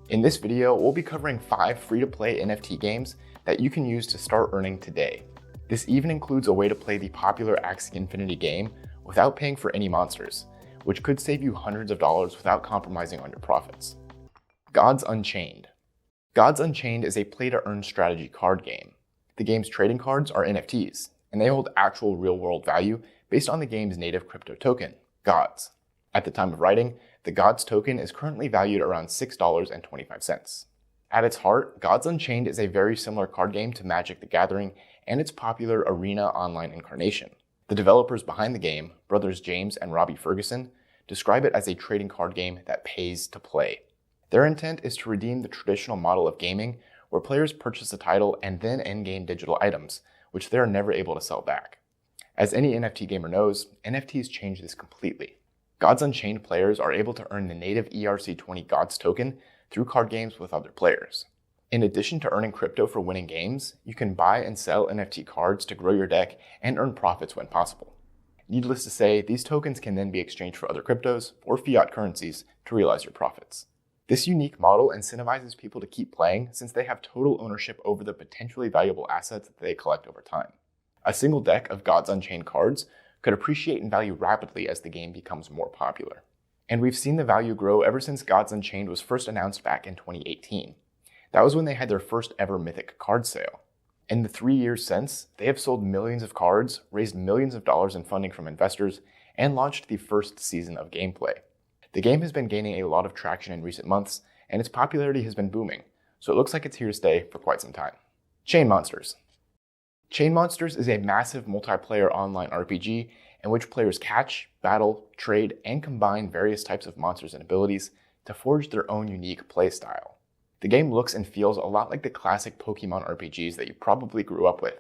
In this video, we'll be covering 5 free-to-play NFT games that you can use to start earning today. This even includes a way to play the popular Axie Infinity game without paying for any monsters, which could save you hundreds of dollars without compromising on your profits. Gods Unchained. Gods Unchained is a play-to-earn strategy card game. The game's trading cards are NFTs, and they hold actual real-world value based on the game's native crypto token, Gods. At the time of writing, the Gods token is currently valued around $6.25. At its heart, Gods Unchained is a very similar card game to Magic the Gathering and its popular Arena online incarnation. The developers behind the game, brothers James and Robbie Ferguson, describe it as a trading card game that pays to play. Their intent is to redeem the traditional model of gaming where players purchase a title and then in-game digital items, which they are never able to sell back. As any NFT gamer knows, NFTs change this completely. Gods Unchained players are able to earn the native ERC20 Gods token through card games with other players. In addition to earning crypto for winning games, you can buy and sell NFT cards to grow your deck and earn profits when possible. Needless to say, these tokens can then be exchanged for other cryptos or fiat currencies to realize your profits. This unique model incentivizes people to keep playing since they have total ownership over the potentially valuable assets that they collect over time. A single deck of Gods Unchained cards could appreciate in value rapidly as the game becomes more popular. And we've seen the value grow ever since Gods Unchained was first announced back in 2018. That was when they had their first ever mythic card sale. In the 3 years since, they have sold millions of cards, raised millions of dollars in funding from investors, and launched the first season of gameplay. The game has been gaining a lot of traction in recent months, and its popularity has been booming, so it looks like it's here to stay for quite some time. Chainmonsters. Chainmonsters is a massive multiplayer online RPG in which players catch, battle, trade, and combine various types of monsters and abilities to forge their own unique playstyle. The game looks and feels a lot like the classic Pokemon RPGs that you probably grew up with,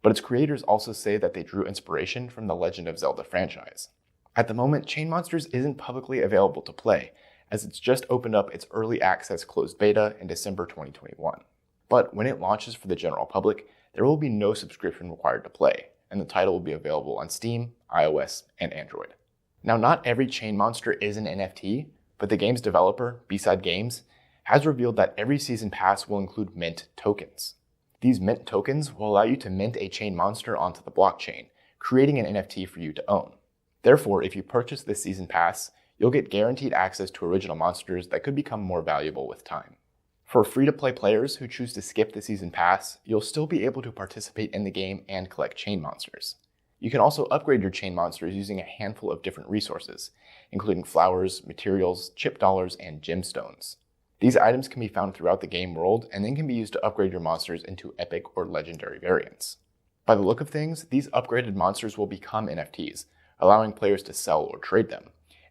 but its creators also say that they drew inspiration from the Legend of Zelda franchise. At the moment, Chainmonsters isn't publicly available to play, as it's just opened up its early access closed beta in December 2021. But when it launches for the general public, there will be no subscription required to play, and the title will be available on Steam, iOS, and Android. Now, not every chain monster is an NFT, but the game's developer, B-Side Games, has revealed that every season pass will include mint tokens. These mint tokens will allow you to mint a chain monster onto the blockchain, creating an NFT for you to own. Therefore, if you purchase this season pass, you'll get guaranteed access to original monsters that could become more valuable with time. For free-to-play players who choose to skip the season pass, you'll still be able to participate in the game and collect chain monsters. You can also upgrade your chain monsters using a handful of different resources, including flowers, materials, chip dollars, and gemstones. These items can be found throughout the game world and then can be used to upgrade your monsters into epic or legendary variants. By the look of things, these upgraded monsters will become NFTs, allowing players to sell or trade them.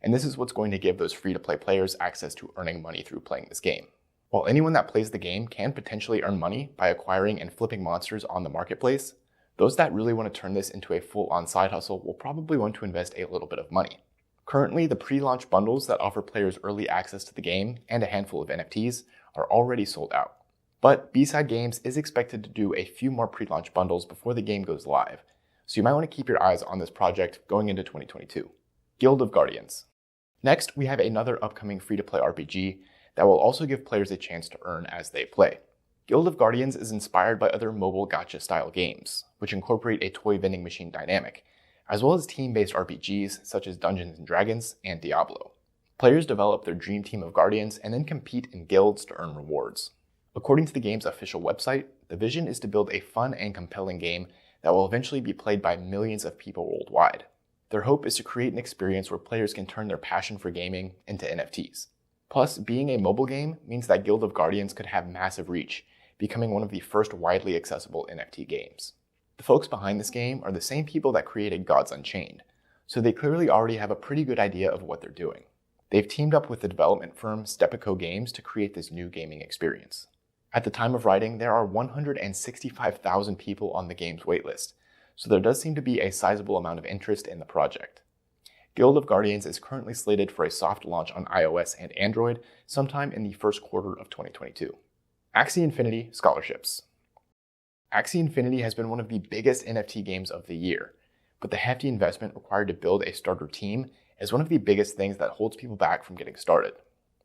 And this is what's going to give those free-to-play players access to earning money through playing this game. While anyone that plays the game can potentially earn money by acquiring and flipping monsters on the marketplace, those that really want to turn this into a full-on side hustle will probably want to invest a little bit of money. Currently, the pre-launch bundles that offer players early access to the game and a handful of NFTs are already sold out. But B-Side Games is expected to do a few more pre-launch bundles before the game goes live, so you might want to keep your eyes on this project going into 2022. Guild of Guardians. Next, we have another upcoming free-to-play RPG that will also give players a chance to earn as they play. Guild of Guardians is inspired by other mobile gacha-style games, which incorporate a toy vending machine dynamic, as well as team-based RPGs such as Dungeons & Dragons and Diablo. Players develop their dream team of guardians and then compete in guilds to earn rewards. According to the game's official website, the vision is to build a fun and compelling game that will eventually be played by millions of people worldwide. Their hope is to create an experience where players can turn their passion for gaming into NFTs. Plus, being a mobile game means that Guild of Guardians could have massive reach, becoming one of the first widely accessible NFT games. The folks behind this game are the same people that created Gods Unchained, so they clearly already have a pretty good idea of what they're doing. They've teamed up with the development firm Stepico Games to create this new gaming experience. At the time of writing, there are 165,000 people on the game's waitlist, so there does seem to be a sizable amount of interest in the project. Guild of Guardians is currently slated for a soft launch on iOS and Android sometime in the first quarter of 2022. Axie Infinity Scholarships. Axie Infinity has been one of the biggest NFT games of the year, but the hefty investment required to build a starter team is one of the biggest things that holds people back from getting started.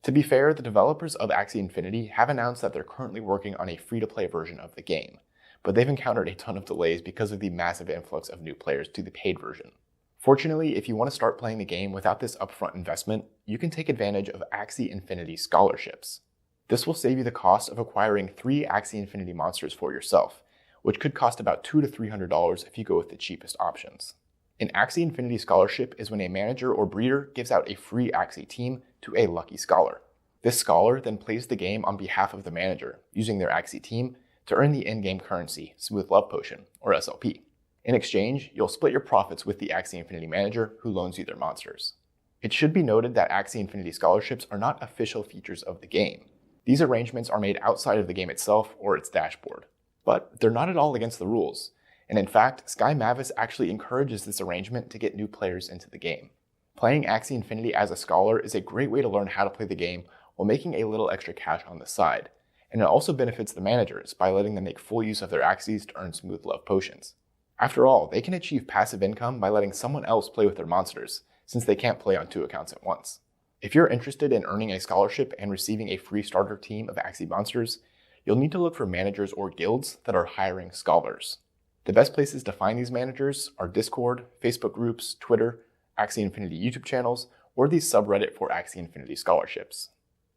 To be fair, the developers of Axie Infinity have announced that they're currently working on a free-to-play version of the game, but they've encountered a ton of delays because of the massive influx of new players to the paid version. Fortunately, if you want to start playing the game without this upfront investment, you can take advantage of Axie Infinity scholarships. This will save you the cost of acquiring 3 Axie Infinity monsters for yourself, which could cost about $200 to $300 if you go with the cheapest options. An Axie Infinity scholarship is when a manager or breeder gives out a free Axie team to a lucky scholar. This scholar then plays the game on behalf of the manager, using their Axie team to earn the in-game currency, Smooth Love Potion, or SLP. In exchange, you'll split your profits with the Axie Infinity manager who loans you their monsters. It should be noted that Axie Infinity scholarships are not official features of the game. These arrangements are made outside of the game itself or its dashboard. But they're not at all against the rules, and in fact, Sky Mavis actually encourages this arrangement to get new players into the game. Playing Axie Infinity as a scholar is a great way to learn how to play the game while making a little extra cash on the side, and it also benefits the managers by letting them make full use of their Axies to earn Smooth Love Potions. After all, they can achieve passive income by letting someone else play with their monsters, since they can't play on 2 accounts at once. If you're interested in earning a scholarship and receiving a free starter team of Axie monsters, you'll need to look for managers or guilds that are hiring scholars. The best places to find these managers are Discord, Facebook groups, Twitter, Axie Infinity YouTube channels, or the subreddit for Axie Infinity scholarships.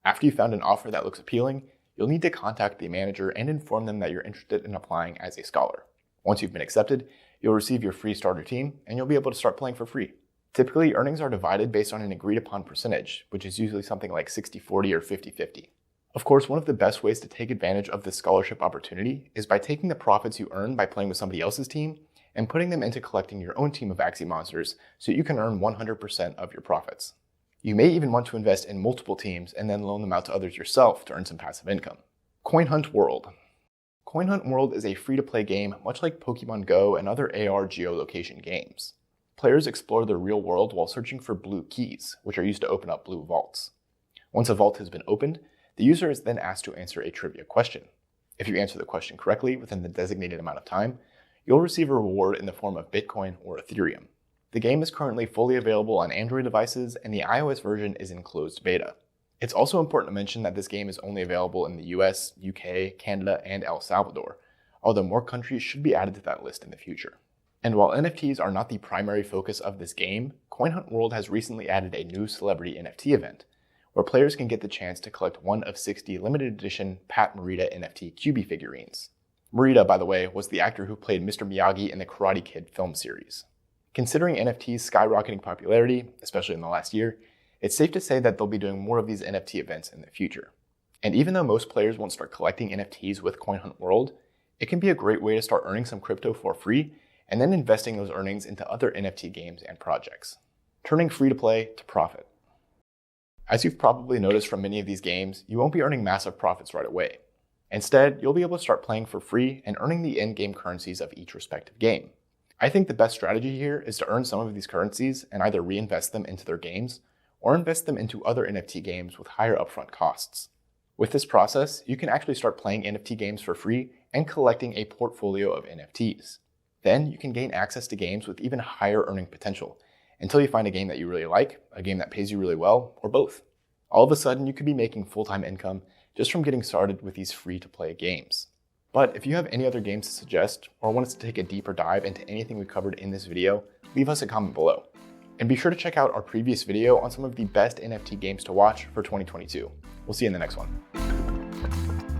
After you've found an offer that looks appealing, you'll need to contact the manager and inform them that you're interested in applying as a scholar. Once you've been accepted, you'll receive your free starter team, and you'll be able to start playing for free. Typically, earnings are divided based on an agreed upon percentage, which is usually something like 60-40 or 50-50. Of course, one of the best ways to take advantage of this scholarship opportunity is by taking the profits you earn by playing with somebody else's team and putting them into collecting your own team of Axie monsters so you can earn 100% of your profits. You may even want to invest in multiple teams and then loan them out to others yourself to earn some passive income. CoinHunt World. CoinHunt World is a free-to-play game much like Pokemon Go and other AR geolocation games. Players explore the real world while searching for blue keys, which are used to open up blue vaults. Once a vault has been opened, the user is then asked to answer a trivia question. If you answer the question correctly within the designated amount of time, you'll receive a reward in the form of Bitcoin or Ethereum. The game is currently fully available on Android devices, and the iOS version is in closed beta. It's also important to mention that this game is only available in the US, UK, Canada, and El Salvador, although more countries should be added to that list in the future. And while NFTs are not the primary focus of this game, CoinHunt World has recently added a new celebrity NFT event, where players can get the chance to collect one of 60 limited edition Pat Morita NFT QB figurines. Morita, by the way, was the actor who played Mr. Miyagi in the Karate Kid film series. Considering NFT's skyrocketing popularity, especially in the last year, it's safe to say that they'll be doing more of these NFT events in the future. And even though most players won't start collecting NFTs with CoinHunt World, it can be a great way to start earning some crypto for free and then investing those earnings into other NFT games and projects, turning free-to-play to profit. As you've probably noticed from many of these games, you won't be earning massive profits right away. Instead, you'll be able to start playing for free and earning the in-game currencies of each respective game. I think the best strategy here is to earn some of these currencies and either reinvest them into their games or invest them into other NFT games with higher upfront costs. With this process, you can actually start playing NFT games for free and collecting a portfolio of NFTs. Then you can gain access to games with even higher earning potential until you find a game that you really like, a game that pays you really well, or both. All of a sudden, you could be making full-time income just from getting started with these free-to-play games. But if you have any other games to suggest or want us to take a deeper dive into anything we covered in this video, leave us a comment below. And be sure to check out our previous video on some of the best NFT games to watch for 2022. We'll see you in the next one.